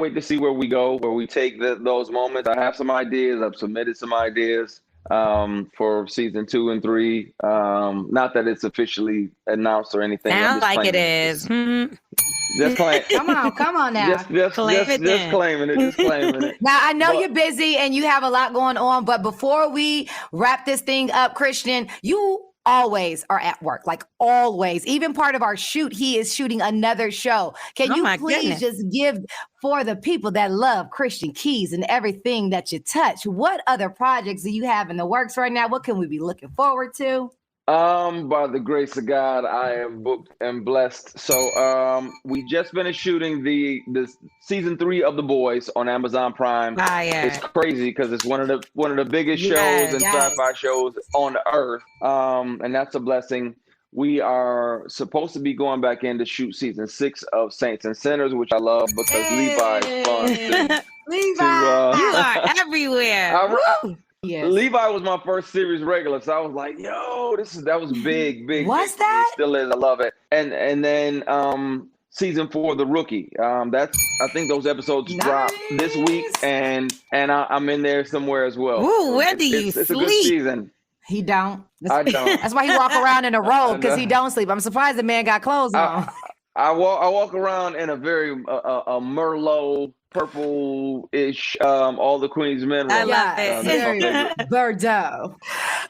wait to see where we go, where we take those moments. I have some ideas. I've submitted some ideas for season 2 and 3. Not that it's officially announced or anything. Sounds like it is. Just claim. Come on now. Just claiming it. Now, I know you're busy and you have a lot going on, but before we wrap this thing up, Christian, you always are at work, like always. Even part of our shoot, he is shooting another show. Can you please just give, for the people that love Christian Keys and everything that you touch, what other projects do you have in the works right now? What can we be looking forward to? By the grace of God, I am booked and blessed. So we just finished shooting the season 3 of The Boys on Amazon Prime. It's crazy because it's one of the biggest shows and sci-fi shows on the earth. And that's a blessing. We are supposed to be going back in to shoot season 6 of Saints and Sinners, which I love because Levi is fun. Levi, you are everywhere. Yes. Levi was my first series regular, so I was like, "Yo, that was big." What's that? It still is. I love it. And then season 4 of The Rookie. I think those episodes drop this week, and I'm in there somewhere as well. Ooh, where do you sleep? It's a good season. He don't. I don't. That's why he walk around in a robe, because he don't sleep. I'm surprised the man got clothes on. I walk around in a very a Merlot, purple-ish, all the Queen's Men. I love it. Bordeaux.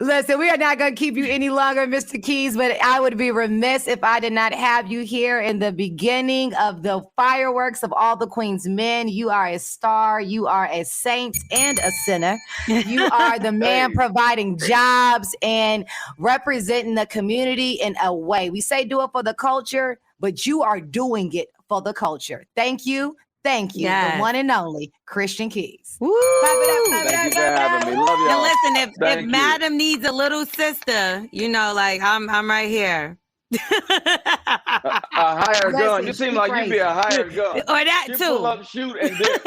Listen, we are not going to keep you any longer, Mr. Keys, but I would be remiss if I did not have you here in the beginning of the fireworks of all the Queen's Men. You are a star. You are a saint and a sinner. You are the man providing jobs and representing the community in a way. We say do it for the culture, but you are doing it for the culture. Thank you. Thank you. Yes. The one and only Christian Keys. Woo! Thank you for having me. Love y'all. And listen, if Madam needs a little sister, I'm right here. A hired gun. You seem like you'd be a hired gun. Or that you too. Pull up, shoot, and dip.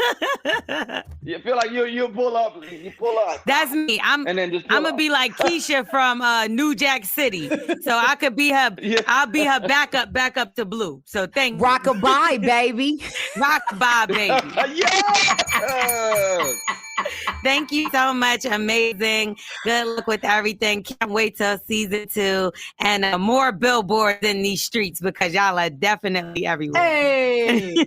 You feel like you pull up. You pull up. That's me. I'm gonna be like Keisha from New Jack City. So I could be her. Yeah. I'll be her backup to Blue. So thank you. Rockabye, baby. Rockabye, baby. Yeah. Thank you so much. Amazing. Good luck with everything. Can't wait till season 2 and more billboards in these streets because y'all are definitely everywhere. Hey.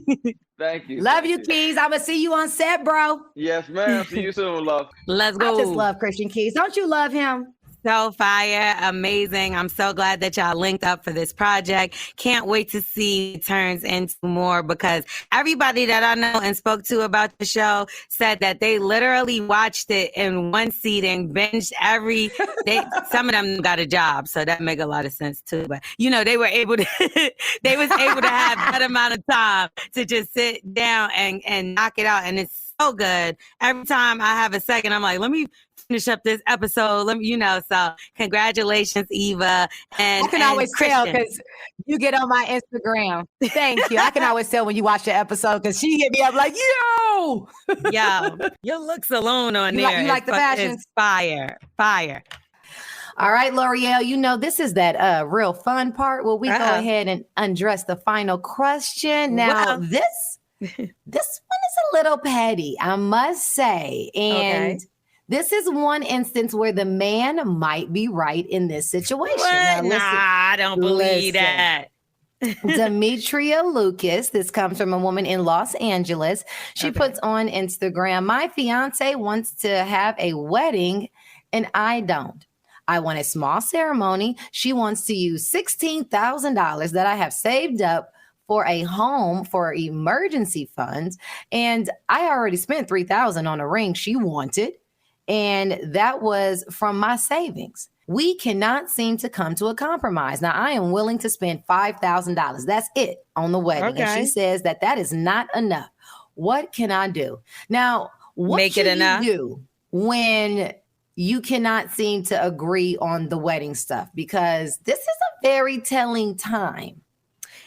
Thank you. Love you, Keys. I'm going to see you on set, bro. Yes, ma'am. See you soon, love. Let's go. I just love Christian Keys. Don't you love him? So fire, amazing. I'm so glad that y'all linked up for this project. Can't wait to see it turns into more because everybody that I know and spoke to about the show said that they literally watched it in one seating, binged some of them got a job, so that make a lot of sense too. But they were able to they was able to have that amount of time to just sit down and knock it out. And it's so good. Every time I have a second, I'm like, let me finish up this episode. So congratulations, Eva. And I can always Christian. tell because you get on my Instagram. Thank you. I can always tell when you watch the episode because she hit me up like, yo, your looks alone on there. You like the fashion? Fire. All right, L'Oreal, this is that real fun part where we go ahead and undress the final question. Now, this one is a little petty, I must say. And this is one instance where the man might be right in this situation. Now, listen, I don't believe that. Demetria Lucas, this comes from a woman in Los Angeles. She puts on Instagram, my fiance wants to have a wedding and I don't. I want a small ceremony. She wants to use $16,000 that I have saved up for a home for emergency funds. And I already spent $3,000 on a ring she wanted. And that was from my savings. We cannot seem to come to a compromise. Now, I am willing to spend $5,000. That's it on the wedding. Okay. And she says that is not enough. What can I do? Now, what should you do when you cannot seem to agree on the wedding stuff? Because this is a very telling time.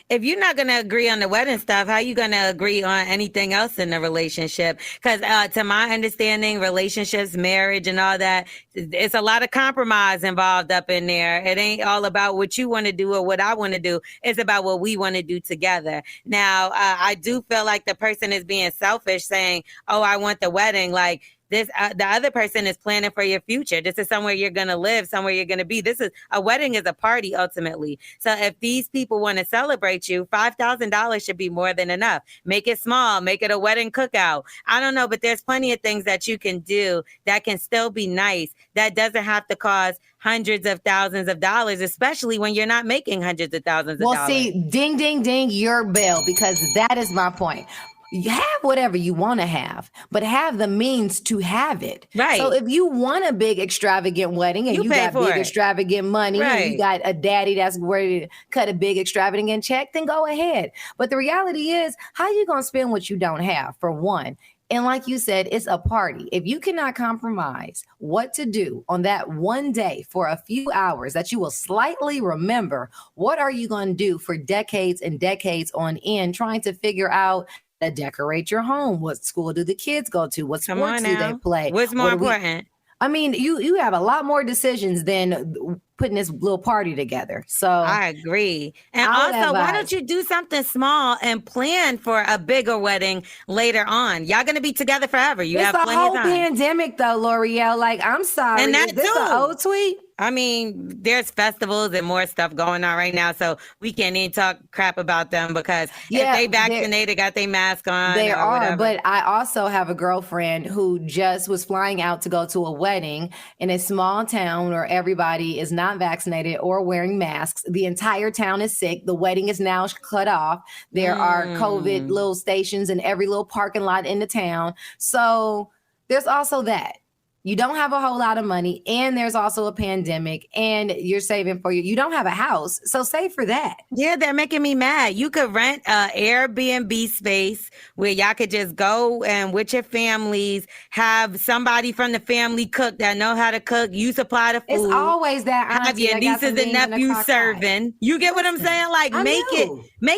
If you're not going to agree on the wedding stuff, how are you going to agree on anything else in the relationship? Because to my understanding, relationships, marriage and all that, it's a lot of compromise involved up in there. It ain't all about what you want to do or what I want to do. It's about what we want to do together. Now, I do feel like the person is being selfish saying, oh, I want the wedding. Like, this, the other person is planning for your future. This is somewhere you're going to live, somewhere you're going to be. This is a wedding is a party ultimately. So if these people want to celebrate you, $5,000 should be more than enough. Make it small, make it a wedding cookout. I don't know, but there's plenty of things that you can do that can still be nice. That doesn't have to cost hundreds of thousands of dollars, especially when you're not making hundreds of thousands of dollars. Well, see, ding, ding, ding, your bell, because that is my point. You have whatever you want to have, but have the means to have it. Right. So if you want a big extravagant wedding and you got big extravagant money and you got a daddy that's ready to cut a big extravagant check, then go ahead. But the reality is, how you going to spend what you don't have, for one? And like you said, it's a party. If you cannot compromise what to do on that one day for a few hours that you will slightly remember, what are you going to do for decades and decades on end trying to figure out to decorate your home? What school do the kids go to? What sports do they play? What's more important? I mean, you have a lot more decisions than putting this little party together. So I agree. And also, why don't you do something small and plan for a bigger wedding later on? Y'all going to be together forever. You have plenty of time. It's a whole pandemic though, L'Oreal. Like, I'm sorry. And that is this an old tweet? I mean, there's festivals and more stuff going on right now, so we can't even talk crap about them because if they vaccinated, got their mask on. They are, whatever. But I also have a girlfriend who just was flying out to go to a wedding in a small town where everybody is not vaccinated or wearing masks. The entire town is sick. The wedding is now cut off. There are COVID little stations in every little parking lot in the town. So there's also that. You don't have a whole lot of money, and there's also a pandemic, and you're saving for you don't have a house, so save for that. Yeah, they're making me mad. You could rent an Airbnb space where y'all could just go and with your families, have somebody from the family cook that know how to cook. You supply the food. It's always that. Have your nieces and nephews serving. You get what I'm saying? Like, make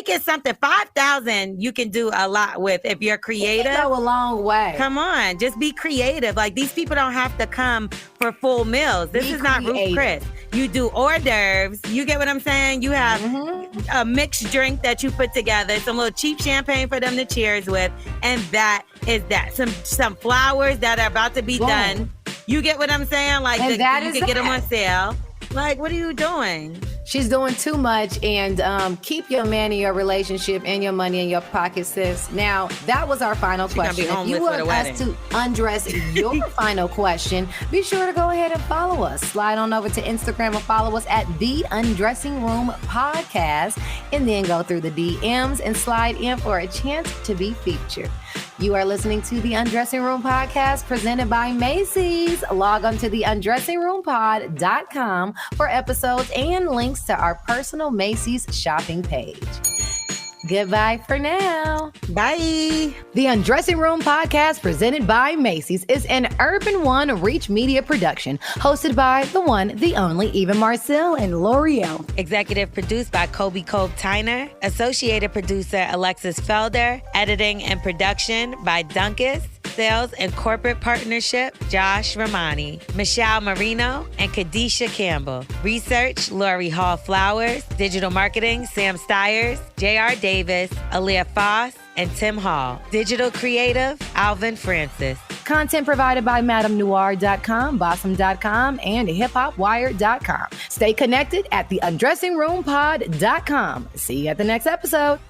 it something. $5,000 you can do a lot with if you're creative. It can go a long way. Come on, just be creative. Like, these people don't have to come for full meals. This is not Ruth Chris. You do hors d'oeuvres. You get what I'm saying? You have a mixed drink that you put together, some little cheap champagne for them to cheers with, and that is that. Some flowers that are about to be done. You get what I'm saying? Like, you can get them on sale. Like, what are you doing? She's doing too much, and keep your man in your relationship and your money in your pocket, sis. Now, that was our final question. If you want us to undress your final question, be sure to go ahead and follow us. Slide on over to Instagram and follow us at The Undressing Room Podcast, and then go through the DMs and slide in for a chance to be featured. You are listening to the Undressing Room Podcast presented by Macy's. Log on to the undressingroompod.com for episodes and links to our personal Macy's shopping page. Goodbye for now. Bye. The Undressing Room Podcast presented by Macy's is an Urban One Reach Media production, hosted by the one, the only Eva Marcel and L'Oreal. Executive produced by Kobe Tyner. Associated producer Alexis Felder. Editing and production by Dunkus. Sales and Corporate Partnership, Josh Ramani, Michelle Marino, and Kadisha Campbell. Research, Lori Hall Flowers. Digital Marketing, Sam Stiers, J.R. Davis, Aaliyah Foss, and Tim Hall. Digital Creative, Alvin Francis. Content provided by MadameNoir.com, Bossum.com, and HipHopWire.com. Stay connected at the undressingroompod.com. See you at the next episode.